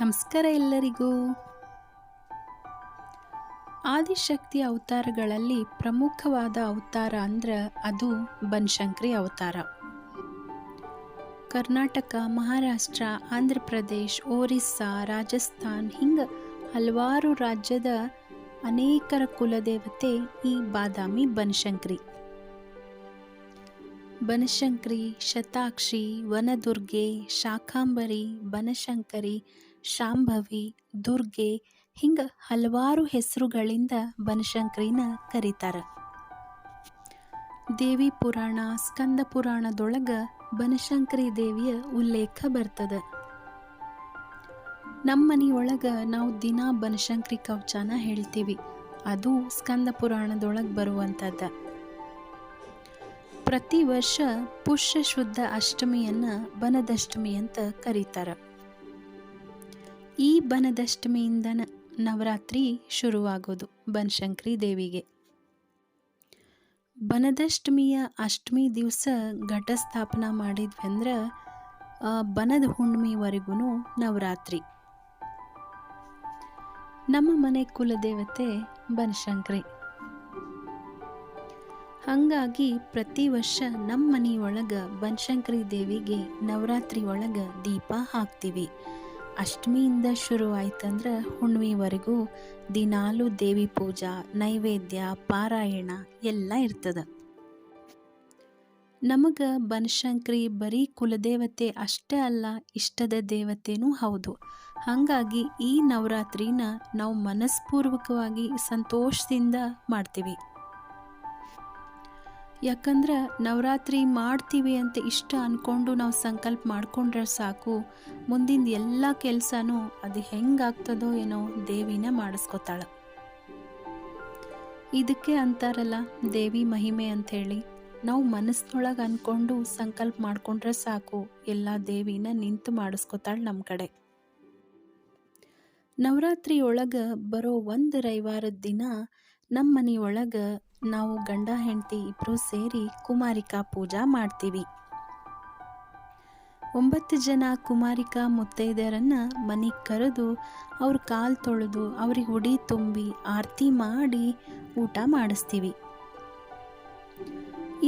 ನಮಸ್ಕಾರ ಎಲ್ಲರಿಗೂ. ಆದಿಶಕ್ತಿ ಅವತಾರಗಳಲ್ಲಿ ಪ್ರಮುಖವಾದ ಅವತಾರ ಅಂದ್ರೆ ಅದು ಬನಶಂಕರಿ ಅವತಾರ. ಕರ್ನಾಟಕ, ಮಹಾರಾಷ್ಟ್ರ, ಆಂಧ್ರ ಪ್ರದೇಶ್, ಒರಿಸ್ಸಾ, ರಾಜಸ್ಥಾನ್ ಹಿಂಗೆ ಹಲವಾರು ರಾಜ್ಯದ ಅನೇಕರ ಕುಲದೇವತೆ ಈ ಬಾದಾಮಿ ಬನಶಂಕರಿ. ಬನಶಂಕರಿ, ಶತಾಕ್ಷಿ, ವನದುರ್ಗೆ, ಶಾಕಾಂಬರಿ, ಬನಶಂಕರಿ, ಶಾಂಭವಿ, ದುರ್ಗೆ ಹಿಂಗೆ ಹಲವಾರು ಹೆಸರುಗಳಿಂದ ಬನಶಂಕರಿನ ಕರೀತಾರೆ. ದೇವಿ ಪುರಾಣ, ಸ್ಕಂದ ಪುರಾಣದೊಳಗೆ ಬನಶಂಕರಿ ದೇವಿಯ ಉಲ್ಲೇಖ ಬರ್ತದೆ. ನಮ್ಮ ಮನೆಯೊಳಗೆ ನಾವು ದಿನ ಬನಶಂಕರಿ ಕವಚನ ಹೇಳ್ತೀವಿ. ಅದು ಸ್ಕಂದ ಪುರಾಣದೊಳಗೆ ಬರುವಂಥದ್ದು. ಪ್ರತಿ ವರ್ಷ ಪುಷ್ಯ ಶುದ್ಧ ಅಷ್ಟಮಿಯನ್ನು ಬನದಷ್ಟಮಿ ಅಂತ ಕರೀತಾರೆ. ಈ ಬನದಷ್ಟಮಿಯಿಂದ ನವರಾತ್ರಿ ಶುರುವಾಗೋದು ಬನಶಂಕರಿ ದೇವಿಗೆ. ಬನದಷ್ಟಮಿಯ ಅಷ್ಟಮಿ ದಿವಸ ಘಟ ಸ್ಥಾಪನ ಮಾಡಿದ್ವಿ ಅಂದ್ರೆ ಬನದ ಹುಣ್ಣಿಮೆವರೆಗೂ ನವರಾತ್ರಿ. ನಮ್ಮ ಮನೆ ಕುಲದೇವತೆ ಬನಶಂಕರಿ. ಹಾಗಾಗಿ ಪ್ರತಿ ವರ್ಷ ನಮ್ಮ ಮನೆಯೊಳಗೆ ಬನಶಂಕರಿ ದೇವಿಗೆ ನವರಾತ್ರಿ ಒಳಗೆ ದೀಪ ಹಾಕ್ತೀವಿ. ಅಷ್ಟಮಿಯಿಂದ ಶುರು ಆಯ್ತಂದ್ರೆ ಹುಣ್ಣಿಮೆವರೆಗೂ ದಿನಾಲು ದೇವಿ ಪೂಜಾ, ನೈವೇದ್ಯ, ಪಾರಾಯಣ ಎಲ್ಲ ಇರ್ತದೆ. ನಮಗೆ ಬನಶಂಕರಿ ಬರೀ ಕುಲದೇವತೆ ಅಷ್ಟೇ ಅಲ್ಲ, ಇಷ್ಟದ ದೇವತೆನೂ ಹೌದು. ಹಾಗಾಗಿ ಈ ನವರಾತ್ರಿನ ನಾವು ಮನಸ್ಪೂರ್ವಕವಾಗಿ ಸಂತೋಷದಿಂದ ಮಾಡ್ತೀವಿ. ಯಾಕಂದ್ರೆ ನವರಾತ್ರಿ ಮಾಡ್ತೀವಿ ಅಂತ ಇಷ್ಟ ಅಂದ್ಕೊಂಡು ನಾವು ಸಂಕಲ್ಪ ಮಾಡ್ಕೊಂಡ್ರೆ ಸಾಕು, ಮುಂದಿನ ಎಲ್ಲ ಕೆಲಸನೂ ಅದು ಹೆಂಗಾಗ್ತದೋ ಏನೋ ದೇವಿನ ಮಾಡಿಸ್ಕೊತಾಳೆ. ಇದಕ್ಕೆ ಅಂತಾರಲ್ಲ ದೇವಿ ಮಹಿಮೆ ಅಂಥೇಳಿ. ನಾವು ಮನಸ್ಸಿನೊಳಗೆ ಅಂದ್ಕೊಂಡು ಸಂಕಲ್ಪ ಮಾಡ್ಕೊಂಡ್ರೆ ಸಾಕು, ಎಲ್ಲ ದೇವಿನ ನಿಂತು ಮಾಡಿಸ್ಕೊತಾಳೆ ನಮ್ಮ ಕಡೆ. ನವರಾತ್ರಿ ಒಳಗೆ ಬರೋ ಒಂದು ರವಿವಾರದ ದಿನ ನಮ್ಮ ಮನೆಯೊಳಗೆ ನಾವು ಗಂಡ ಹೆಂಡತಿ ಇಬ್ಬರು ಸೇರಿ ಕುಮಾರಿಕಾ ಪೂಜಾ ಮಾಡ್ತೀವಿ. 9 ಜನ ಕುಮಾರಿಕಾ ಮುತ್ತೈದೆಯರನ್ನು ಮನೆಗೆ ಕರೆದು ಅವ್ರ ಕಾಲು ತೊಳೆದು ಅವ್ರಿಗೆ ಉಡಿ ತುಂಬಿ ಆರತಿ ಮಾಡಿ ಊಟ ಮಾಡಿಸ್ತೀವಿ.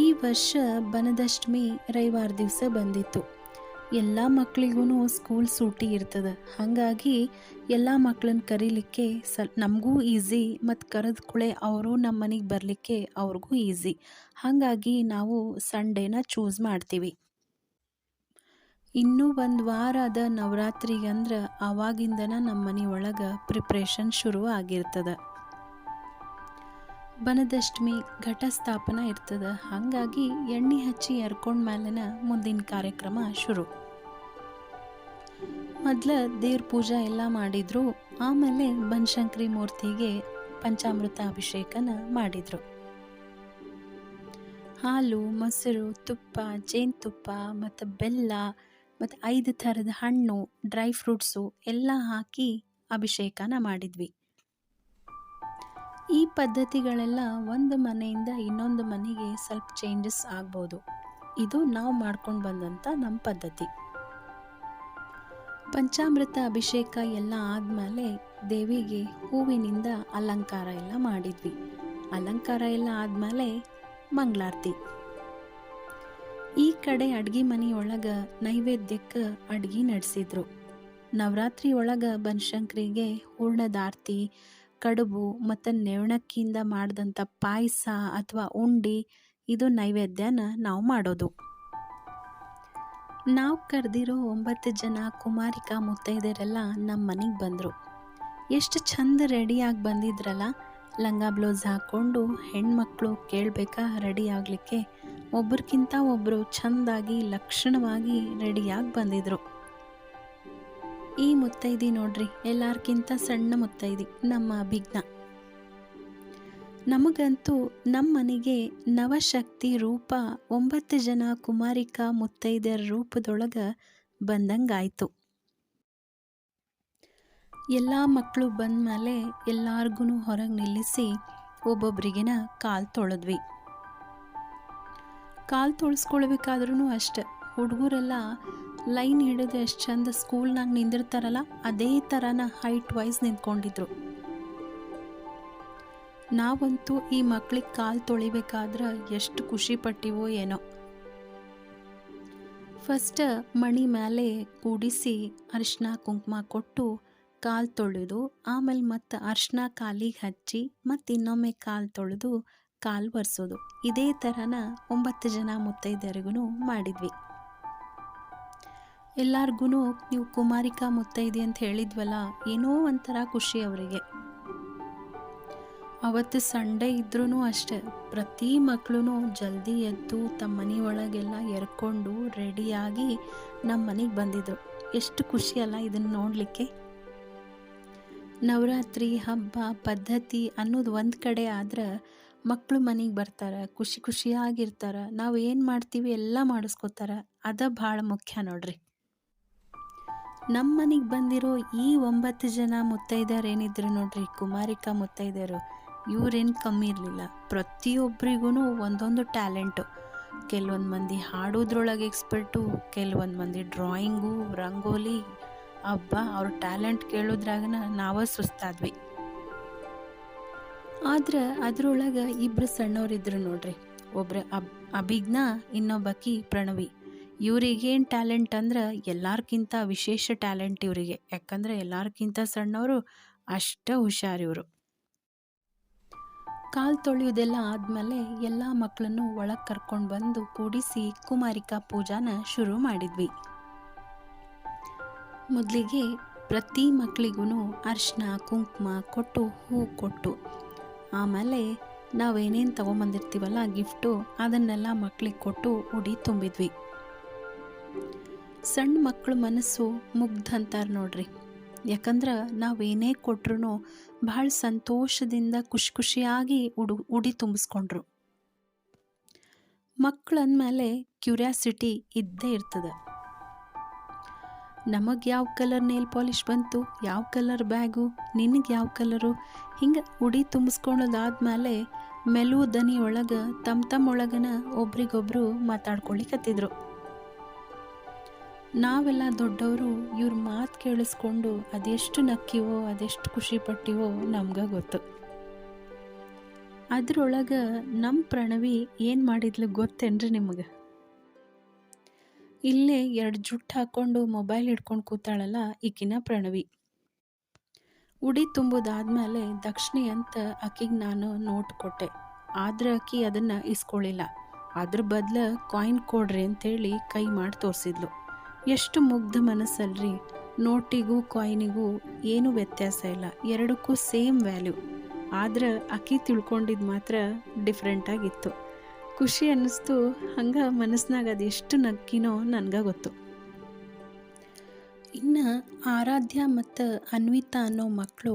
ಈ ವರ್ಷ ಬನದಷ್ಟಮಿ ರವಿವಾರ ದಿವಸ ಬಂದಿತ್ತು. ಎಲ್ಲ ಮಕ್ಕಳಿಗೂ ಸ್ಕೂಲ್ ಸೂಟಿ ಇರ್ತದೆ. ಹಾಗಾಗಿ ಎಲ್ಲ ಮಕ್ಕಳನ್ನ ಕರೀಲಿಕ್ಕೆ ನಮಗೂ ಈಸಿ, ಮತ್ತು ಕರೆದ ಕೂಡಲೇ ಅವರು ನಮ್ಮ ಮನೆಗೆ ಬರಲಿಕ್ಕೆ ಅವ್ರಿಗೂ ಈಸಿ. ಹಾಗಾಗಿ ನಾವು ಸಂಡೇನ ಚೂಸ್ ಮಾಡ್ತೀವಿ. ಇನ್ನೂ ಒಂದು ವಾರ ಅದ ನವರಾತ್ರಿಗೆ ಅಂದ್ರೆ ಆವಾಗಿಂದನ ನಮ್ಮ ಮನೆಯೊಳಗೆ ಪ್ರಿಪ್ರೇಷನ್ ಶುರು ಆಗಿರ್ತದೆ. ಬನದಷ್ಟಮಿ ಘಟ ಸ್ಥಾಪನ ಇರ್ತದೆ. ಹಾಗಾಗಿ ಎಣ್ಣೆ ಹಚ್ಚಿ ಎರ್ಕೊಂಡ ಮೇಲೆನ ಮುಂದಿನ ಕಾರ್ಯಕ್ರಮ ಶುರು. ಮೊದಲ ದೇವ್ರ ಪೂಜಾ ಎಲ್ಲ ಮಾಡಿದ್ರು. ಆಮೇಲೆ ಬನಶಂಕರಿ ಮೂರ್ತಿಗೆ ಪಂಚಾಮೃತ ಅಭಿಷೇಕನ ಮಾಡಿದ್ರು. ಹಾಲು, ಮೊಸರು, ತುಪ್ಪ, ಜೇನುತುಪ್ಪ ಮತ್ತು ಬೆಲ್ಲ ಮತ್ತು 5 ಥರದ ಹಣ್ಣು, ಡ್ರೈ ಫ್ರೂಟ್ಸು ಎಲ್ಲ ಹಾಕಿ ಅಭಿಷೇಕನ ಮಾಡಿದ್ವಿ. ಈ ಪದ್ಧತಿಗಳೆಲ್ಲ ಒಂದು ಮನೆಯಿಂದ ಇನ್ನೊಂದು ಮನೆಗೆ ಸ್ವಲ್ಪ ಚೇಂಜಸ್ ಆಗ್ಬೋದು. ಇದು ನಾವು ಮಾಡ್ಕೊಂಡು ಬಂದಂಥ ನಮ್ಮ ಪದ್ಧತಿ. ಪಂಚಾಮೃತ ಅಭಿಷೇಕ ಎಲ್ಲ ಆದಮೇಲೆ ದೇವಿಗೆ ಹೂವಿನಿಂದ ಅಲಂಕಾರ ಎಲ್ಲ ಮಾಡಿದ್ವಿ. ಅಲಂಕಾರ ಎಲ್ಲ ಆದಮೇಲೆ ಮಂಗಳಾರತಿ. ಈ ಕಡೆ ಅಡ್ಗೆ ಮನೆಯೊಳಗೆ ನೈವೇದ್ಯಕ್ಕೆ ಅಡ್ಗೆ ನಡೆಸಿದ್ರು. ನವರಾತ್ರಿ ಒಳಗೆ ಬನಶಂಕರಿಗೆ ಹೂರ್ಣದಾರ್ತಿ, ಕಡುಬು ಮತ್ತು ನೆವಣಕ್ಕಿಯಿಂದ ಮಾಡಿದಂಥ ಪಾಯಸ ಅಥವಾ ಉಂಡಿ, ಇದು ನೈವೇದ್ಯನ ನಾವು ಮಾಡೋದು. ನಾವು ಕರೆದಿರೋ 9 ಜನ ಕುಮಾರಿಕಾ ಮುತ್ತೈದೆಯರೆಲ್ಲ ನಮ್ಮ ಮನೆಗೆ ಬಂದರು. ಎಷ್ಟು ಚಂದ ರೆಡಿಯಾಗಿ ಬಂದಿದ್ರಲ್ಲ. ಲಂಗ ಬ್ಲೌಸ್ ಹಾಕ್ಕೊಂಡು ಹೆಣ್ಮಕ್ಳು ಕೇಳಬೇಕಾ ರೆಡಿ ಆಗಲಿಕ್ಕೆ. ಒಬ್ರಿಗಿಂತ ಒಬ್ಬರು ಚೆಂದಾಗಿ ಲಕ್ಷಣವಾಗಿ ರೆಡಿಯಾಗಿ ಬಂದಿದ್ರು. ಈ ಮುತ್ತೈದಿ ನೋಡ್ರಿ, ಎಲ್ಲಾರ್ಕಿಂತ ಸಣ್ಣ ಮುತ್ತೈದಿ, ನಮ್ಮ ಅಭಿಜ್ಞ. ನಮಗಂತೂ ನಮ್ಮ ಮನೆಗೆ ನವಶಕ್ತಿ ರೂಪ 9 ಜನ ಕುಮಾರಿಕಾ ಮುತ್ತೈದೆಯರ ರೂಪದೊಳಗೆ ಬಂದಂಗಾಯ್ತು. ಎಲ್ಲ ಮಕ್ಕಳು ಬಂದ ಮೇಲೆ ಎಲ್ಲಾರ್ಗೂ ಹೊರಗೆ ನಿಲ್ಲಿಸಿ ಒಬ್ಬೊಬ್ರಿಗಿನ ಕಾಲು ತೊಳೆದ್ವಿ. ಕಾಲು ತೊಳೆಸ್ಕೊಳ್ಬೇಕಾದ್ರೂ ಅಷ್ಟೆ ಹುಡುಗರೆಲ್ಲ ಲೈನ್ ಹಿಡಿದು ಎಷ್ಟು ಚಂದ ಸ್ಕೂಲ್ನಾಗ ನಿಂದಿರ್ತಾರಲ್ಲ ಅದೇ ಥರನ ಹೈಟ್ ವೈಸ್ ನಿಂತ್ಕೊಂಡಿದ್ರು. ನಾವಂತೂ ಈ ಮಕ್ಳಿಗೆ ಕಾಲು ತೊಳಿಬೇಕಾದ್ರೆ ಎಷ್ಟು ಖುಷಿ ಪಟ್ಟಿವೋ ಏನೋ. ಫಸ್ಟ್ ಮಣಿ ಮೇಲೆ ಕೂಡಿಸಿ ಅರಿಶಿನ ಕುಂಕುಮ ಕೊಟ್ಟು ಕಾಲು ತೊಳೆದು, ಆಮೇಲೆ ಮತ್ತು ಅರಿಶಿನ ಕಾಲಿಗೆ ಹಚ್ಚಿ ಮತ್ತು ಇನ್ನೊಮ್ಮೆ ಕಾಲು ತೊಳೆದು ಕಾಲು ಒರೆಸೋದು. ಇದೇ ಥರನ 9 ಜನ ಮುತ್ತೈದೆಯರಿಗೂ ಮಾಡಿದ್ವಿ. ಎಲ್ಲರಿಗೂ ನೀವು ಕುಮಾರಿಕಾ ಮುತ್ತೈದೆ ಅಂತ ಹೇಳಿದ್ವಲ್ಲ, ಏನೋ ಒಂಥರ ಖುಷಿ ಅವರಿಗೆ. ಅವತ್ತು ಸಂಡೇ ಇದ್ರೂ ಅಷ್ಟೆ, ಪ್ರತಿ ಮಕ್ಕಳು ಜಲ್ದಿ ಎದ್ದು ತಮ್ಮ ಮನೆಯೊಳಗೆಲ್ಲ ಎರ್ಕೊಂಡು ರೆಡಿಯಾಗಿ ನಮ್ಮ ಮನೆಗೆ ಬಂದಿದ್ರು. ಎಷ್ಟು ಖುಷಿ ಅಲ್ಲ ಇದನ್ನು ನೋಡಲಿಕ್ಕೆ. ನವರಾತ್ರಿ ಹಬ್ಬ ಪದ್ಧತಿ ಅನ್ನೋದು ಒಂದು ಕಡೆ ಆದ್ರೆ, ಮಕ್ಕಳು ಮನೆಗೆ ಬರ್ತಾರೆ, ಖುಷಿ ಖುಷಿಯಾಗಿರ್ತಾರೆ, ನಾವು ಏನು ಮಾಡ್ತೀವಿ ಎಲ್ಲ ಮಾಡಿಸ್ಕೋತಾರೆ. ಅದ ಭಾಳ ಮುಖ್ಯ ನೋಡ್ರಿ. ನಮ್ಮ ಮನೆಗೆ ಬಂದಿರೋ ಈ 9 ಜನ ಮುತ್ತೈದೆಯರು ಏನಿದ್ರು ನೋಡ್ರಿ, ಕುಮಾರಿಕಾ ಮುತ್ತೈದೆಯರು, ಇವ್ರೇನು ಕಮ್ಮಿ ಇರಲಿಲ್ಲ. ಪ್ರತಿಯೊಬ್ಬರಿಗೂ ಒಂದೊಂದು ಟ್ಯಾಲೆಂಟು. ಕೆಲವೊಂದು ಮಂದಿ ಹಾಡೋದ್ರೊಳಗೆ ಎಕ್ಸ್ಪರ್ಟು, ಕೆಲವೊಂದು ಮಂದಿ ಡ್ರಾಯಿಂಗು, ರಂಗೋಲಿ. ಹಬ್ಬ ಅವ್ರ ಟ್ಯಾಲೆಂಟ್ ಕೇಳೋದ್ರಾಗನ ನಾವೇ ಸುಸ್ತಾದ್ವಿ. ಆದ್ರೆ ಅದ್ರೊಳಗೆ ಇಬ್ಬರು ಸಣ್ಣವರಿದ್ರು ನೋಡ್ರಿ. ಒಬ್ರು ಅಭಿಜ್ಞಾ, ಇನ್ನೊಬ್ಬಕಿ ಪ್ರಣವಿ. ಇವ್ರಿಗೇನು ಟ್ಯಾಲೆಂಟ್ ಅಂದ್ರೆ ಎಲ್ಲಾರ್ಕಿಂತ ವಿಶೇಷ ಟ್ಯಾಲೆಂಟ್ ಇವರಿಗೆ. ಯಾಕಂದ್ರೆ ಎಲ್ಲಾರ್ಕಿಂತ ಸಣ್ಣವರು, ಅಷ್ಟ ಹುಷಾರು ಇವರು. ಕಾಲು ತೊಳೆಯೋದೆಲ್ಲ ಆದಮೇಲೆ ಎಲ್ಲ ಮಕ್ಕಳನ್ನು ಒಳಗೆ ಕರ್ಕೊಂಡು ಬಂದು ಕೂಡಿಸಿ ಕುಮಾರಿಕಾ ಪೂಜಾನ ಶುರು ಮಾಡಿದ್ವಿ. ಮೊದಲಿಗೆ ಪ್ರತಿ ಮಕ್ಕಳಿಗೂ ಅರಿಶಿನ ಕುಂಕುಮ ಕೊಟ್ಟು, ಹೂ ಕೊಟ್ಟು, ಆಮೇಲೆ ನಾವೇನೇನು ತೊಗೊಂಬಂದಿರ್ತೀವಲ್ಲ ಗಿಫ್ಟು, ಅದನ್ನೆಲ್ಲ ಮಕ್ಕಳಿಗೆ ಕೊಟ್ಟು ಉಡಿ ತುಂಬಿದ್ವಿ. ಸಣ್ಣ ಮಕ್ಕಳ ಮನಸ್ಸು ಮುಗ್ಧ ಅಂತಾರೆ ನೋಡ್ರಿ. ಯಾಕಂದ್ರೆ ನಾವೇನೇ ಕೊಟ್ರೂ ಭಾಳ ಸಂತೋಷದಿಂದ ಖುಷಿ ಖುಷಿಯಾಗಿ ಉಡಿ ತುಂಬಿಸ್ಕೊಂಡ್ರು. ಮಕ್ಕಳಂದಮೇಲೆ ಕ್ಯೂರಿಯಾಸಿಟಿ ಇದ್ದೇ ಇರ್ತದೆ. ನಮಗೆ ಯಾವ ಕಲರ್ ನೇಲ್ ಪಾಲಿಷ್ ಬಂತು, ಯಾವ ಕಲರ್ ಬ್ಯಾಗು, ನಿನಗೆ ಯಾವ ಕಲರು, ಹಿಂಗೆ ಉಡಿ ತುಂಬಿಸ್ಕೊಳ್ಳೋದಾದ್ಮೇಲೆ ಮೆಲುವು ದನಿ ಒಳಗೆ ತಮ್ಮ ಒಳಗನ ಒಬ್ರಿಗೊಬ್ರು ಮಾತಾಡ್ಕೊಳ್ಳಿಕತ್ತಿದ್ರು. ನಾವೆಲ್ಲ ದೊಡ್ಡವರು ಇವ್ರ ಮಾತು ಕೇಳಿಸ್ಕೊಂಡು ಅದೆಷ್ಟು ನಕ್ಕಿವೋ, ಅದೆಷ್ಟು ಖುಷಿ ಪಟ್ಟಿವೋ ನಮ್ಗೆ ಗೊತ್ತು. ಅದ್ರೊಳಗೆ ನಮ್ಮ ಪ್ರಣವಿ ಏನು ಮಾಡಿದ್ಲು ಗೊತ್ತೇನ್ರಿ ನಿಮಗೆ? ಇಲ್ಲೇ 2 ಜುಟ್ಟು ಹಾಕ್ಕೊಂಡು ಮೊಬೈಲ್ ಹಿಡ್ಕೊಂಡು ಕೂತಾಳಲ್ಲ, ಈಕಿನ ಪ್ರಣವಿ. ಉಡಿ ತುಂಬೋದಾದ್ಮೇಲೆ ದಕ್ಷಿಣೆ ಅಂತ ಆಕಿಗೆ ನಾನು ನೋಟ್ ಕೊಟ್ಟೆ. ಆದ್ರೆ ಆಕಿ ಅದನ್ನು ಇಸ್ಕೊಳ್ಳಿಲ್ಲ. ಅದ್ರ ಬದಲು ಕಾಯಿನ್ ಕೊಡ್ರಿ ಅಂತೇಳಿ ಕೈ ಮಾಡಿ ತೋರಿಸಿದ್ಲು. ಎಷ್ಟು ಮುಗ್ಧ ಮನಸ್ಸಲ್ರಿ. ನೋಟಿಗೂ ಕಾಯಿನಿಗೂ ಏನೂ ವ್ಯತ್ಯಾಸ ಇಲ್ಲ, ಎರಡಕ್ಕೂ ಸೇಮ್ ವ್ಯಾಲ್ಯೂ. ಆದ್ರೆ ಆಕಿ ತಿಳ್ಕೊಂಡಿದ್ದು ಮಾತ್ರ ಡಿಫ್ರೆಂಟಾಗಿತ್ತು. ಖುಷಿ ಅನ್ನಿಸ್ತು. ಹಂಗೆ ಮನಸ್ಸಿನಾಗ ಅದೆಷ್ಟು ನಕ್ಕಿನೋ ನನಗೆ ಗೊತ್ತು. ಇನ್ನು ಆರಾಧ್ಯ ಮತ್ತು ಅನ್ವಿತಾ ಅನ್ನೋ ಮಕ್ಕಳು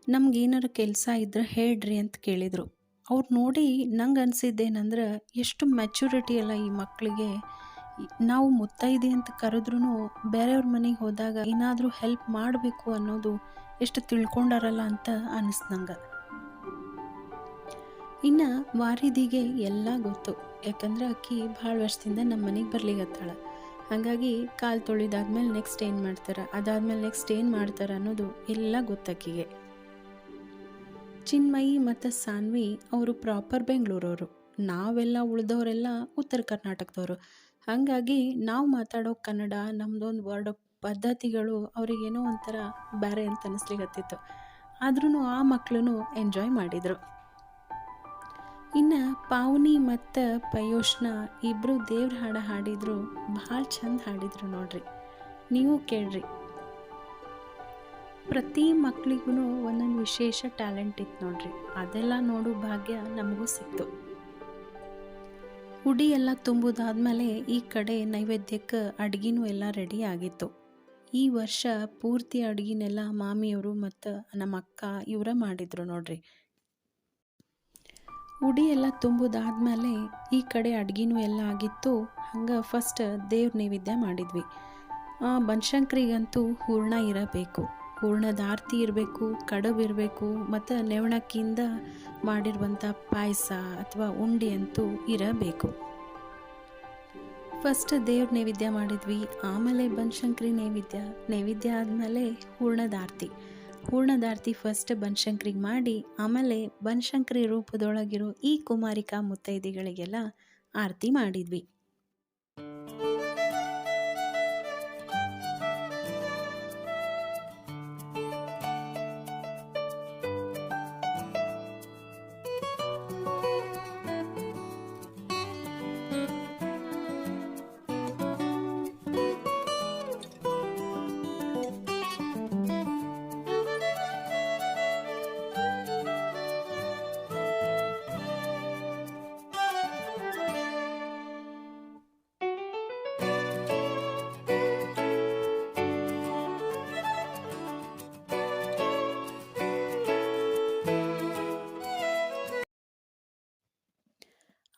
ನಮ್ಗೇನಾರು ಕೆಲಸ ಇದ್ರೆ ಹೇಳ್ರಿ ಅಂತ ಕೇಳಿದರು. ಅವ್ರು ನೋಡಿ ನಂಗೆ ಅನಿಸಿದ್ದೇನೆಂದ್ರೆ, ಎಷ್ಟು ಮೆಚುರಿಟಿ ಅಲ್ಲ ಈ ಮಕ್ಕಳಿಗೆ. ನಾವು ಮುತ್ತೈದೆ ಅಂತ ಕರೆದ್ರೂ ಬೇರೆಯವ್ರ ಮನೆಗೆ ಹೋದಾಗ ಏನಾದರೂ ಹೆಲ್ಪ್ ಮಾಡಬೇಕು ಅನ್ನೋದು ಎಷ್ಟು ತಿಳ್ಕೊಂಡಾರಲ್ಲ ಅಂತ ಅನ್ನಿಸ್ತು ನಂಗೆ. ಇನ್ನು ವಾರಿದಿಗೆ ಎಲ್ಲ ಗೊತ್ತು. ಯಾಕಂದ್ರೆ ಆಕಿ ಭಾಳ ವರ್ಷದಿಂದ ನಮ್ಮ ಮನೆಗೆ ಬರ್ಲಿಗತ್ತಾಳ. ಹಾಗಾಗಿ ಕಾಲು ತೊಳೆದಾದ್ಮೇಲೆ ನೆಕ್ಸ್ಟ್ ಏನು ಮಾಡ್ತಾರೆ, ಅದಾದ್ಮೇಲೆ ನೆಕ್ಸ್ಟ್ ಏನು ಮಾಡ್ತಾರೆ ಅನ್ನೋದು ಎಲ್ಲ ಗೊತ್ತಾಕಿಗೆ. ಚಿನ್ಮಯಿ ಮತ್ತು ಸಾನ್ವಿ ಅವರು ಪ್ರಾಪರ್ ಬೆಂಗಳೂರವರು. ನಾವೆಲ್ಲ ಉಳಿದವರೆಲ್ಲ ಉತ್ತರ ಕರ್ನಾಟಕದವರು. ಹಾಗಾಗಿ ನಾವು ಮಾತಾಡೋ ಕನ್ನಡ, ನಮ್ಮದೊಂದು ವರ್ಡ್ ಪದ್ಧತಿಗಳು ಅವ್ರಿಗೇನೋ ಒಂಥರ ಬೇರೆ ಅಂತ ಅನ್ನಿಸ್ಲಿಗತ್ತಿತ್ತು. ಆದ್ರೂ ಆ ಮಕ್ಕಳು ಎಂಜಾಯ್ ಮಾಡಿದರು. ಇನ್ನು ಪಾವನಿ ಮತ್ತು ಪಯೋಷ್ನ ಇಬ್ಬರು ದೇವ್ರ ಹಾಡು ಹಾಡಿದ್ರು. ಭಾಳ ಚಂದ ಹಾಡಿದ್ರು ನೋಡ್ರಿ. ನೀವು ಕೇಳ್ರಿ. ಪ್ರತಿ ಮಕ್ಕಳಿಗೂ ಒಂದೊಂದು ವಿಶೇಷ ಟ್ಯಾಲೆಂಟ್ ಇತ್ತು ನೋಡ್ರಿ. ಅದೆಲ್ಲ ನೋಡೋ ಭಾಗ್ಯ ನಮಗೂ ಸಿಕ್ತು. ಉಡಿ ಎಲ್ಲ ತುಂಬೋದಾದ್ಮೇಲೆ ಈ ಕಡೆ ನೈವೇದ್ಯಕ್ಕೆ ಅಡುಗೆನೂ ಎಲ್ಲ ರೆಡಿ ಆಗಿತ್ತು. ಈ ವರ್ಷ ಪೂರ್ತಿ ಅಡುಗೆನೆಲ್ಲ ಮಾಮಿಯವರು ಮತ್ತು ನಮ್ಮ ಅಕ್ಕ ಇವರ ಮಾಡಿದ್ರು ನೋಡ್ರಿ. ಉಡಿ ಎಲ್ಲ ತುಂಬೋದಾದ್ಮೇಲೆ ಈ ಕಡೆ ಅಡುಗೆನೂ ಎಲ್ಲ ಆಗಿತ್ತು. ಹಂಗೆ ಫಸ್ಟ್ ದೇವ್ರ ನೈವೇದ್ಯ ಮಾಡಿದ್ವಿ. ಬನಶಂಕರಿಗಂತೂ ಹೂರ್ಣ ಇರಬೇಕು, ಹೂರ್ಣದ ಆರತಿ ಇರಬೇಕು, ಕಡುಬು ಇರಬೇಕು, ಮತ್ತು ನೆವಣಕ್ಕಿಂದ ಮಾಡಿರುವಂಥ ಪಾಯಸ ಅಥವಾ ಉಂಡೆ ಅಂತೂ ಇರಬೇಕು. ಫಸ್ಟ್ ದೇವ್ರ ನೈವೇದ್ಯ ಮಾಡಿದ್ವಿ, ಆಮೇಲೆ ಬನಶಂಕರಿ ನೈವೇದ್ಯ ಆದಮೇಲೆ ಹೂರ್ಣದಾರ್ತಿ ಫಸ್ಟ್ ಬನಶಂಕರಿಗೆ ಮಾಡಿ, ಆಮೇಲೆ ಬನಶಂಕರಿ ರೂಪದೊಳಗಿರೋ ಈ ಕುಮಾರಿಕಾ ಮುತ್ತೈದೆಗಳಿಗೆಲ್ಲ ಆರತಿ ಮಾಡಿದ್ವಿ.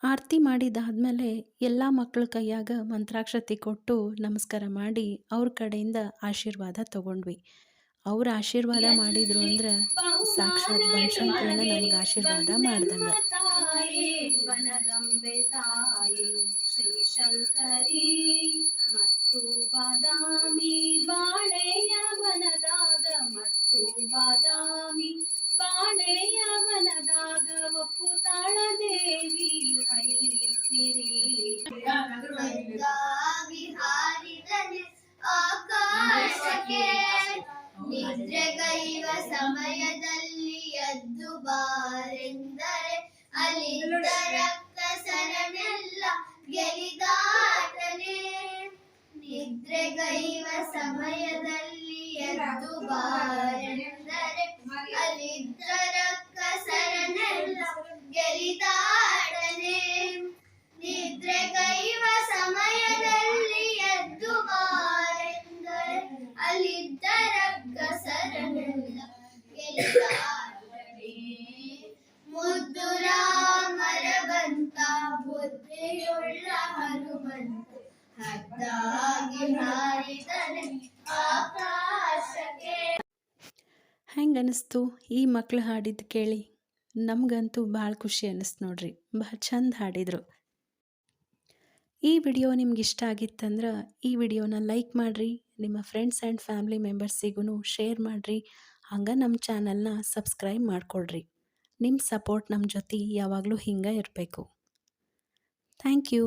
ಆರತಿ ಮಾಡಿದಾದ್ಮೇಲೆ ಎಲ್ಲ ಮಕ್ಕಳ ಕೈಯಾಗ ಮಂತ್ರಾಕ್ಷತೆ ಕೊಟ್ಟು ನಮಸ್ಕಾರ ಮಾಡಿ ಅವ್ರ ಕಡೆಯಿಂದ ಆಶೀರ್ವಾದ ತಗೊಂಡ್ವಿ. ಅವ್ರ ಆಶೀರ್ವಾದ ಮಾಡಿದ್ರು ಅಂದ್ರೆ ಸಾಕ್ಷಾತ್ ಬನಶಂಕರಿನ ನಮ್ಗೆ ಆಶೀರ್ವಾದ ಮಾಡ್ದಂಗ. ವನದಂಬೆ ತಾಯಿ ಶ್ರೀ ಶಂಕರಿ ಮತ್ತು ಬಾದಾಮಿ ಬಾಳೆಯ ವನದಾಗ ಮತ್ತು ಬಾದಾಮಿ ಬಾಳೆಯ ವನದಾಗ ಒಪ್ಪುತ್ತಾಳ ದೇವಿ ಐಸಿರಿ ಹಾರಿದನೆ ಆಕಾಶಕ್ಕೆ ನಿದ್ರೆಗೈವ ಸಮಯದಲ್ಲಿ ಎದ್ದು ಬಾರೆಂದರೆ ಅಲ್ಲಿದ್ದ ರಕ್ಕಸರನೆಲ್ಲ ಗೆಲಿದಾಟನೆ. ನಿದ್ರೆಗೈವ ಸಮಯದಲ್ಲಿ ಎದ್ದು ಬಾರೆಂದರೆ ಅಲ್ಲಿದ್ದ ರಕ್ಕಸರನೆಲ್ಲ ಗೆಲಿದಾಟನೆ. ನಿದ್ರೆಗೈವ ಸಮಯದಲ್ಲಿ ಎದ್ದು ಬಾರೆಂದರೆ ಅಲ್ಲಿದ್ದ ರಕ್ಕಸರನೆಲ್ಲ ಗೆಲಿದಾಟನೆ. ಮುದ್ದು ರಾಮರ ಬಂತ ಬುದ್ಧಿಯುಳ್ಳ ಹನುಮಂತ ಹದ್ದಾಗಿ ಹಾರಿದನೆ ಆಕಾಶಕ್ಕೆ. ಹೆಂಗೆ ಅನ್ನಿಸ್ತು ಈ ಮಕ್ಳು ಹಾಡಿದ್ದು ಕೇಳಿ? ನಮಗಂತೂ ಭಾಳ ಖುಷಿ ಅನ್ನಿಸ್ತು ನೋಡ್ರಿ, ಭಾಳ ಚಂದ ಹಾಡಿದರು. ಈ ವಿಡಿಯೋ ನಿಮ್ಗೆ ಇಷ್ಟ ಆಗಿತ್ತಂದ್ರೆ ಈ ವಿಡಿಯೋನ ಲೈಕ್ ಮಾಡಿರಿ, ನಿಮ್ಮ ಫ್ರೆಂಡ್ಸ್ ಆ್ಯಂಡ್ ಫ್ಯಾಮ್ಲಿ ಮೆಂಬರ್ಸಿಗೂ ಶೇರ್ ಮಾಡಿರಿ, ಹಂಗೆ ನಮ್ಮ ಚಾನಲ್ನ ಸಬ್ಸ್ಕ್ರೈಬ್ ಮಾಡಿಕೊಡ್ರಿ. ನಿಮ್ಮ ಸಪೋರ್ಟ್ ನಮ್ಮ ಜೊತೆ ಯಾವಾಗಲೂ ಹಿಂಗೆ ಇರಬೇಕು. Thank you.